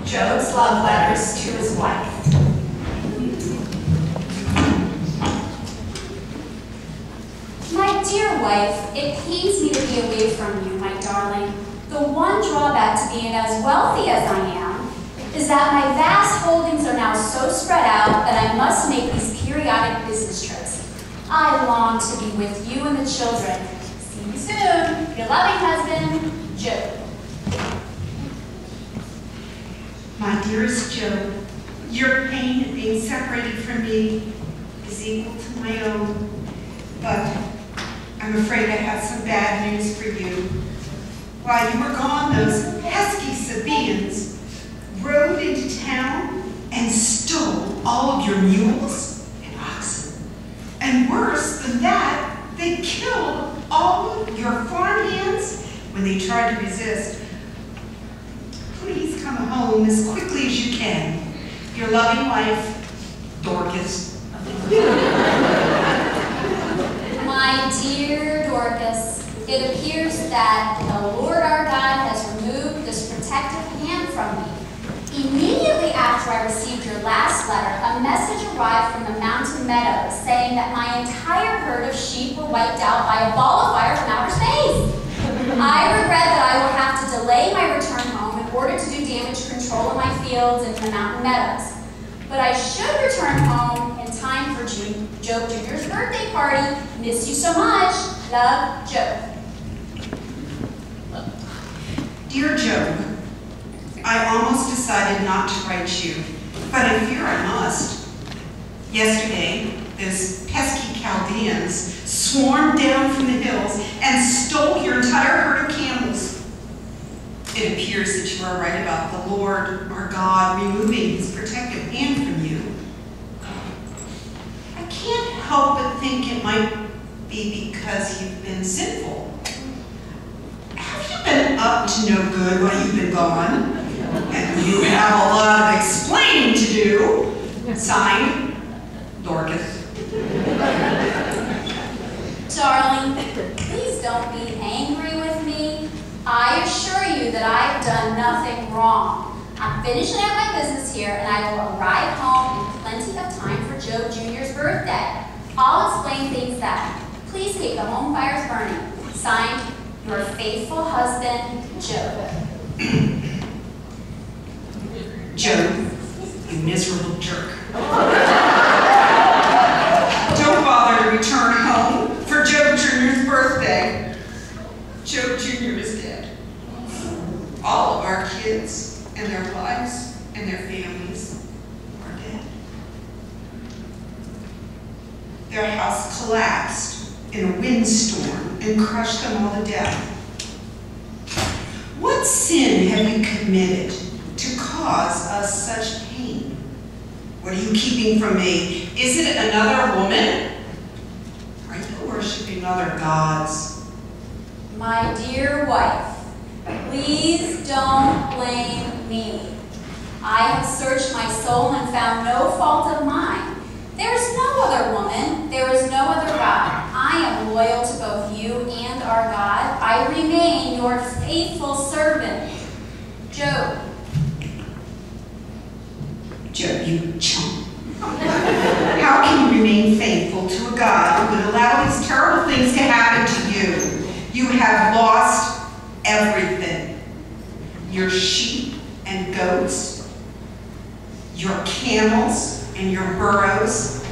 Job's love letters to his wife. My dear wife, it pains me to be away from you, my darling. The one drawback to being as wealthy as I am is that my vast holdings are now so spread out that I must make these periodic business trips. I long to be with you and the children. See you soon. Your loving husband, Job. My dearest Job, your pain at being separated from me is equal to my own, but I'm afraid I have some bad news for you. While you were gone, those pesky Sabaeans rode into town and stole all of your mules and oxen. And worse than that, they killed all of your farmhands when they tried to resist. Please come home as quickly as you can. Your loving wife, Dorcas. My dear Dorcas, it appears that the Lord our God has removed this protective hand from me. Immediately after I received your last letter, a message arrived from the mountain meadows saying that my entire herd of sheep were wiped out by a ball of fire from outer space. I regret that I will have to delay my return home in order to do damage control in my fields and in the mountain meadows. But I should return home in time for Job Jr.'s birthday party. Miss you so much. Love, Job. Dear Job, I almost decided not to write you, but I fear I must. Yesterday, those pesky Chaldeans swarmed down from the hills and stole your entire herd of camels. It appears that you are right about the Lord, our God, removing his protective hand from you. I can't help but think it might be because you've been sinful. Have you been up to no good while you've been gone? And you have a lot of explaining to do. Signed, Dorcas. Darling, please don't be angry with me. I assure you that I've done nothing wrong. I'm finishing up my business here, and I will arrive home in plenty of time for Job Jr.'s birthday. I'll explain things then. Please keep the home fires burning. Signed, your faithful husband, Job. Job, you miserable jerk. Don't bother to return home for Job Jr.'s birthday. Job Jr. is dead. All of our kids and their wives and their families are dead. Their house collapsed in a windstorm and crushed them all to death. What sin have you committed to cause us such pain? What are you keeping from me? Is it another woman? Are you worshiping other gods? My dear wife, please don't blame me. I have searched my soul and found no fault of mine. There is no other woman. There is no other God. I am loyal to both you and our God. I remain your faithful servant, Job. Job, you chump. How can you remain faithful to a God who would allow these terrible things to happen to you? You have lost everything. Your sheep and goats, your camels and your burros,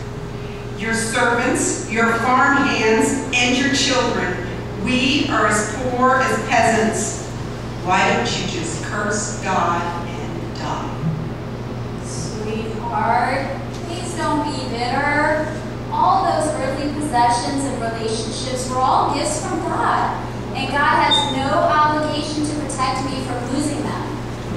your servants, your farm hands, and your children. We are as poor as peasants. Why don't you just curse God and die? Sweetheart, please don't be bitter. All those earthly possessions and relationships were all gifts from God, and God has no obligation to protect me from losing them.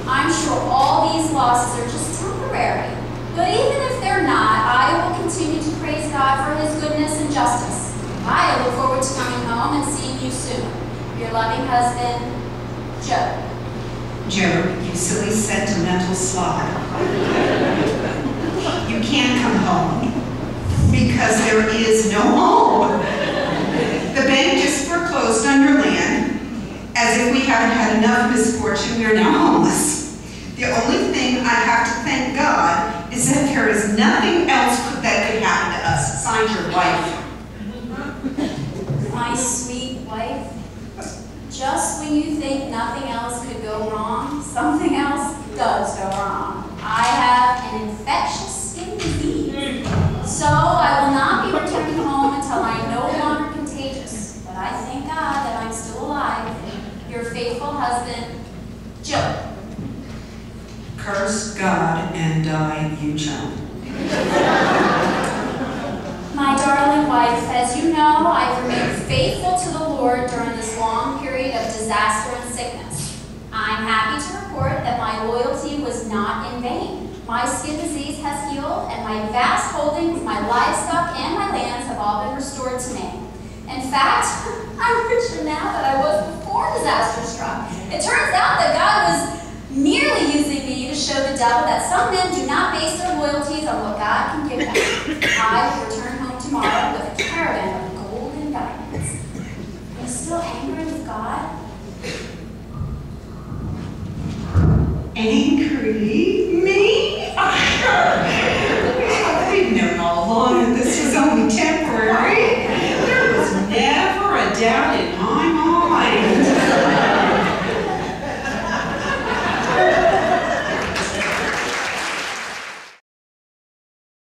I'm sure all these losses are just temporary, but even if they're not, I will continue to praise God for his goodness and justice. I look forward to coming home and seeing you soon. Your loving husband, Job. Job, you silly sentimental slob. You can't come home because there is no home. The bank just foreclosed on your land. As if we haven't had enough misfortune, we are now homeless. The only thing I have to thank God is that there is nothing else that could happen to us. Signed, your wife. My sweet wife, just when you think nothing else could go wrong, something else does go wrong. I have an infectious skin disease, so I will not be returning home until I'm no longer contagious. But I thank God that I'm still alive. Your faithful husband, Joe. Curse God and die, you child. My darling wife, as you know, I've remained faithful to the Lord during this long period of disaster and sickness. I'm happy to report that my loyalty was not in vain. My skin disease has healed, and my vast holdings, my livestock, and my lands have all been restored to me. In fact, I'm richer now than I was before disaster struck. It turns out that God was merely using me to show the devil that some men do not base their loyalties on what God can give them. I will return home tomorrow with a caravan of gold and diamonds. Are you still angry with God? Angry? Me? I've known all along that this was only temporary. There was never a doubt in my mind.